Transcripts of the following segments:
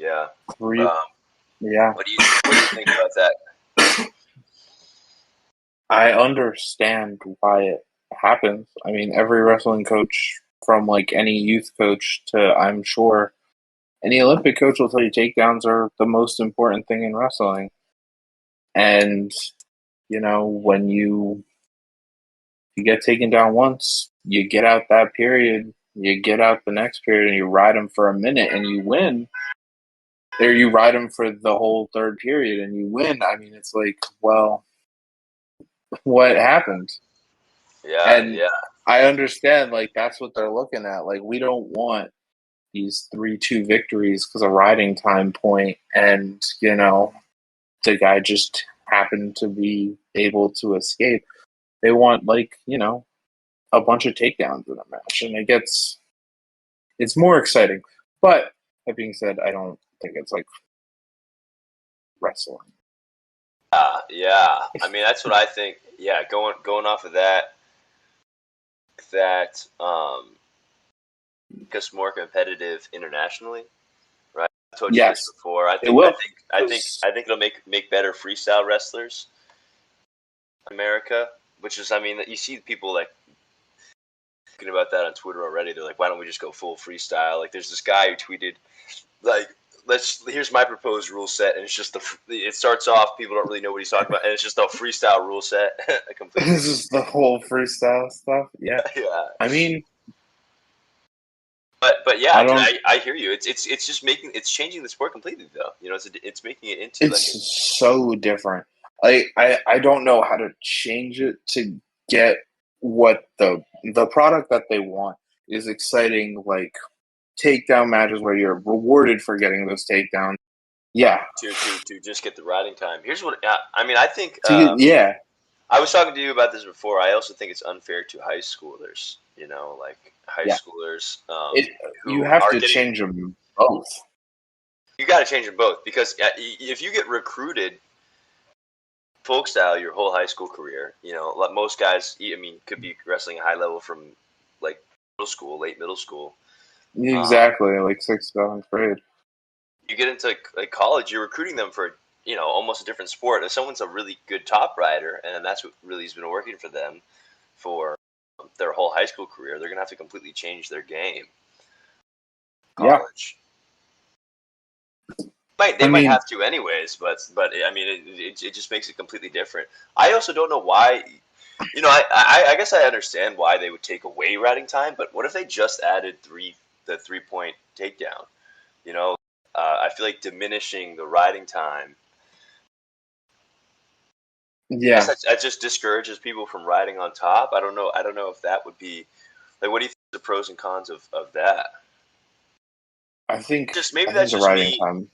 Yeah. Three, yeah. What do you think about that? I understand why it happens. I mean, every wrestling coach, from like any youth coach to, I'm sure, any Olympic coach will tell you takedowns are the most important thing in wrestling. And, when you get taken down once, you get out that period, you get out the next period, and you ride them for a minute and you win. Or you ride them for the whole third period and you win. I mean, it's like, well, what happened? Yeah, And yeah. I understand, like, that's what they're looking at. Like, we don't want these 3-2 victories because of riding time point, and, the guy just happened to be able to escape. They want, like, a bunch of takedowns in a match, and it's more exciting. But that being said, I don't think it's like wrestling. Yeah. I mean, that's what I think. Yeah, going off of that gets more competitive internationally, right? I told you this Yes, before. I it think I will. think I think I think it'll make better freestyle wrestlers in America, which is, I mean, you see people like talking about that on Twitter already. They're like, why don't we just go full freestyle? Like, there's this guy who tweeted, like, here's my proposed rule set, and it's just it starts off, people don't really know what he's talking about, and it's just a freestyle rule set completely. This is the whole freestyle stuff. Yeah, Yeah. I mean, But yeah, I dude, don't. I hear you. It's just it's changing the sport completely, though. It's making it into like It's so different. I don't know how to change it to get what the product that they want is exciting, like takedown matches where you're rewarded for getting those takedowns. Yeah, to just get the riding time. Here's what I mean. I think yeah, I was talking to you about this before. I also think it's unfair to high schoolers. Like high yeah. schoolers It you who have are to getting. change them both. You got to change them both because if you get recruited folk style your whole high school career, like most guys, I mean, could be wrestling a high level from like middle school, late middle school. Um, Exactly, like sixth, seventh grade. you get into like college, you're recruiting them for almost a different sport. If someone's a really good top rider, and that's what really has been working for them for their whole high school career, they're gonna have to completely change their game. Yeah, College, I they might mean, have to anyways, but I mean, it just makes it completely different. I also don't know why. I guess I understand why they would take away riding time, but what if they just added the 3-point takedown? You know, I feel like diminishing the riding time. I guess yeah. that just discourages people from riding on top. I don't know. I don't know if that would be like. What do you think the pros and cons of that? I think Just maybe I think that's the just writing me. time.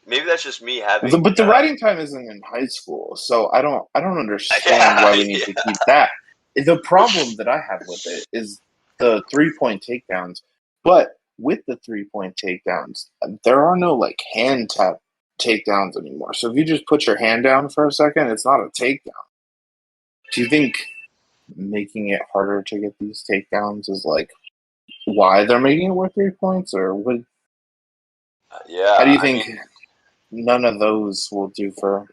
Maybe that's just me having. But the writing time isn't in high school, so I don't understand Yeah, why we need to keep that. The problem that I have with it is the 3-point takedowns. But with the 3-point takedowns, there are no like hand tap takedowns anymore. So if you just put your hand down for a second, it's not a takedown. Do you think making it harder to get these takedowns is like why they're making it worth 3 points, or what? How do yeah. you I think mean, none of those will do for?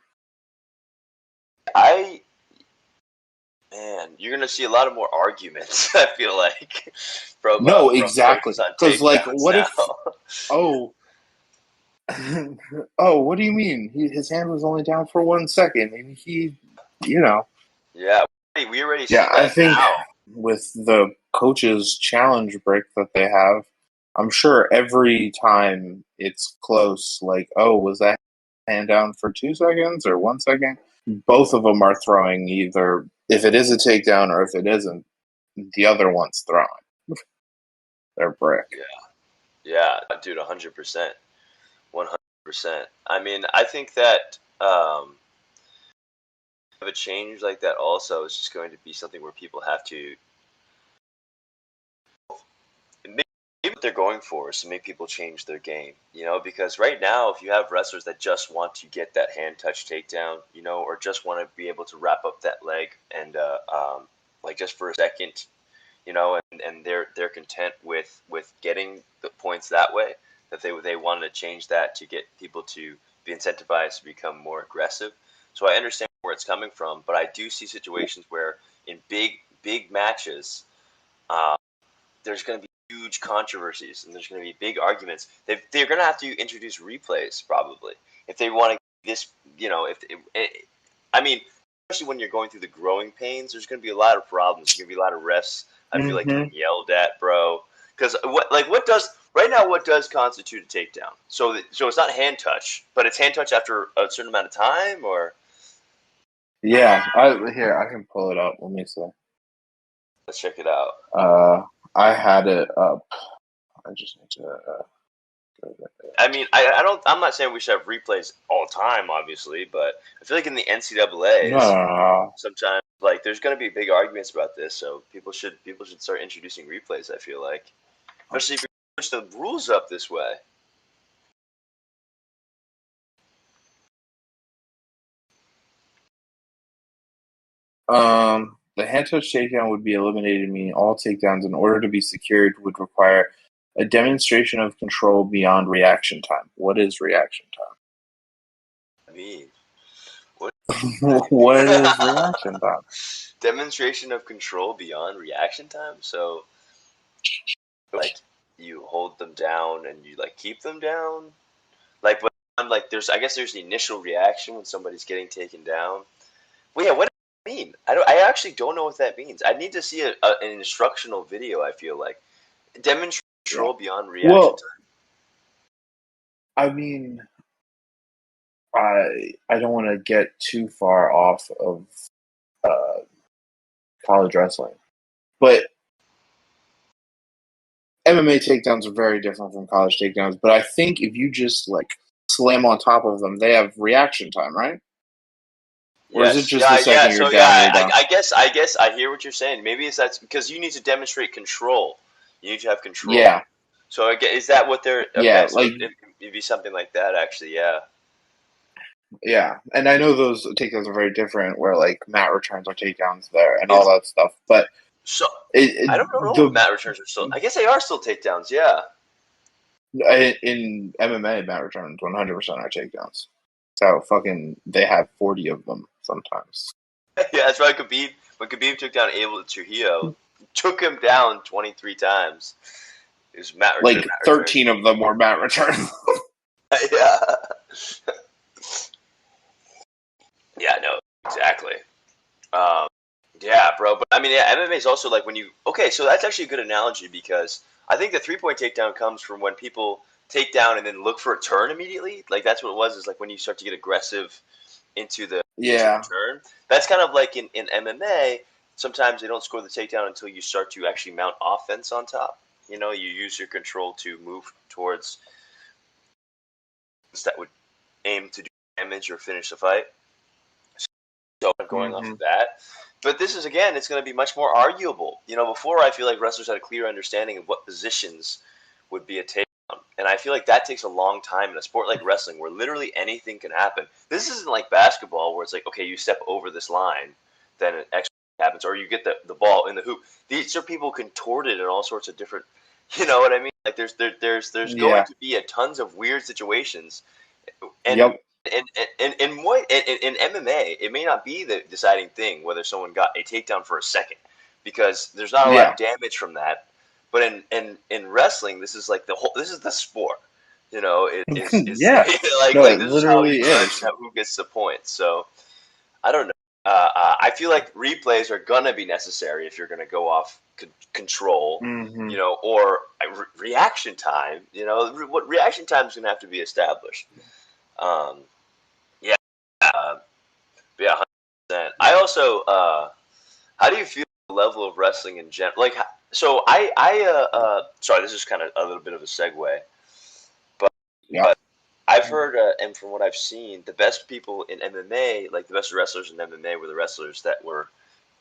I man, you're gonna see a lot of more arguments. I feel like No, from exactly. coaches on Because like, takedowns what now. if? Oh, oh, what do you mean? His hand was only down for 1 second, and you know. Yeah, we already see Yeah, I that think now. with the coaches' challenge break that they have, I'm sure every time it's close, like, oh, was that hand down for 2 seconds or 1 second? Both of them are throwing either if it is a takedown or if it isn't, the other one's throwing their brick. Yeah, dude, 100%, 100%. I mean, I think that if a change like that also is just going to be something where people have to maybe what they're going for is to make people change their game, because right now, if you have wrestlers that just want to get that hand touch takedown, or just want to be able to wrap up that leg and like just for a second, and they're content with getting the points that way, that they wanted to change that to get people to be incentivized to become more aggressive. So I understand where it's coming from, but I do see situations where in big matches, there's going to be huge controversies and there's going to be big arguments. They're going to have to introduce replays probably if they want to this. I mean, especially when you're going through the growing pains, there's going to be a lot of problems. There's going to be a lot of refs. I feel like getting yelled at, bro. Because what does constitute a takedown? So it's not hand touch, but it's hand touch after a certain amount of time, or Yeah, I can pull it up. Let me see. let's check it out. I had it up. I just need to. I mean, I'm not saying we should have replays all the time, obviously, but I feel like in the NCAA, No. sometimes like there's going to be big arguments about this, so people should start introducing replays. I feel like, especially if you push the rules up this way. The hand touch takedown would be eliminated, meaning all takedowns, in order to be secured, would require a demonstration of control beyond reaction time. What is reaction time? I mean, What is reaction time? Demonstration of control beyond reaction time. So, like, you hold them down and you like keep them down. Like, but I guess there's the initial reaction when somebody's getting taken down. Well, yeah, what does that mean? I actually don't know what that means. I need to see an instructional video. I feel like demonstrate control beyond reaction time. I mean, I don't want to get too far off of college wrestling, but MMA takedowns are very different from college takedowns. But I think if you just like slam on top of them, they have reaction time, right? Or is it just the second you're down, you're down? I guess I hear what you're saying. Maybe that's because you need to demonstrate control. You need to have control. Yeah. So is that what they're? Okay, yeah, so it'd be something like that, actually. Yeah. Yeah, and I know those takedowns are very different, where like mat returns are takedowns there and all that stuff. But so I don't know if mat returns are still. I guess they are still takedowns. Yeah. In MMA, mat returns 100% are takedowns. So fucking, they have 40 of them sometimes. Yeah, that's why when Khabib took down Abel Trujillo, took him down 23 times. It was mat return. Like 13 of them were mat returns. Yeah. Yeah, no, exactly. Yeah, bro. But I mean, yeah, MMA is also like when you. Okay, so that's actually a good analogy because I think the 3-point takedown comes from when people take down and then look for a turn immediately. Like that's what it was. Is like when you start to get aggressive into the turn. That's kind of like in MMA. Sometimes they don't score the takedown until you start to actually mount offense on top. You know, you use your control to move towards that would aim to do damage or finish the fight. So going off of that. But this is, again, it's going to be much more arguable. You know, before I feel like wrestlers had a clear understanding of what positions would be a takedown. And I feel like that takes a long time in a sport like wrestling where literally anything can happen. This isn't like basketball where it's like, okay, you step over this line, then an extra happens, or you get the ball in the hoop. These are people contorted in all sorts of different, you know what I mean? Like there's going to be tons of weird situations. And in MMA, it may not be the deciding thing whether someone got a takedown for a second because there's not a lot of damage from that. But in wrestling, this is like this is the sport. You know, it's like this is how you judge who gets the points. So I don't know. I feel like replays are gonna be necessary if you're gonna go off control, you know, or reaction time. You know, what reaction time is gonna have to be established. Yeah, yeah, 100%. I also, how do you feel the level of wrestling in general? Like, so sorry, this is kind of a little bit of a segue, but I've heard, and from what I've seen, the best people in MMA, like the best wrestlers in MMA, were the wrestlers that were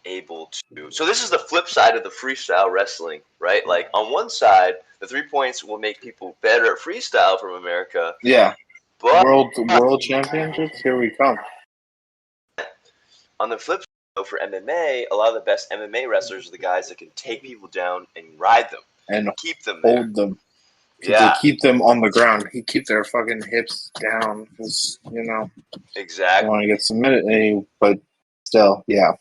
able to. So this is the flip side of the freestyle wrestling, right? Like on one side, the 3 points will make people better at freestyle from America. Yeah. But world championships, here we come. On the flip side, for MMA, a lot of the best MMA wrestlers are the guys that can take people down and ride them and keep them hold them. because they Yeah, keep them on the ground. He keep their fucking hips down because they exactly. want to get submitted. But still, yeah.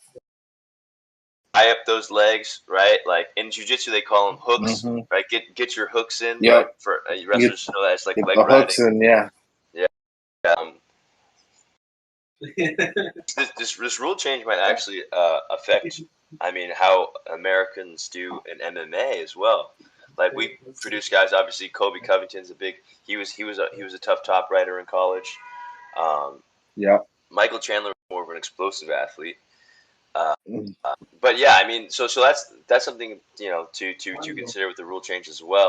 Tie up those legs, right? Like in jiu-jitsu, they call them hooks, Mm-hmm. right? Get your hooks in, right? Yep. For You wrestlers know that it's like get leg the riding. hooks in, yeah. Yeah. This rule change might actually affect, I mean, how Americans do in MMA as well. Like we produce guys. Obviously, Kobe Covington's a big. He was a tough top rider in college. Um, Yeah. Michael Chandler was more of an explosive athlete. Uh, Mm. but yeah, I mean, so that's something to consider with the rule change as well.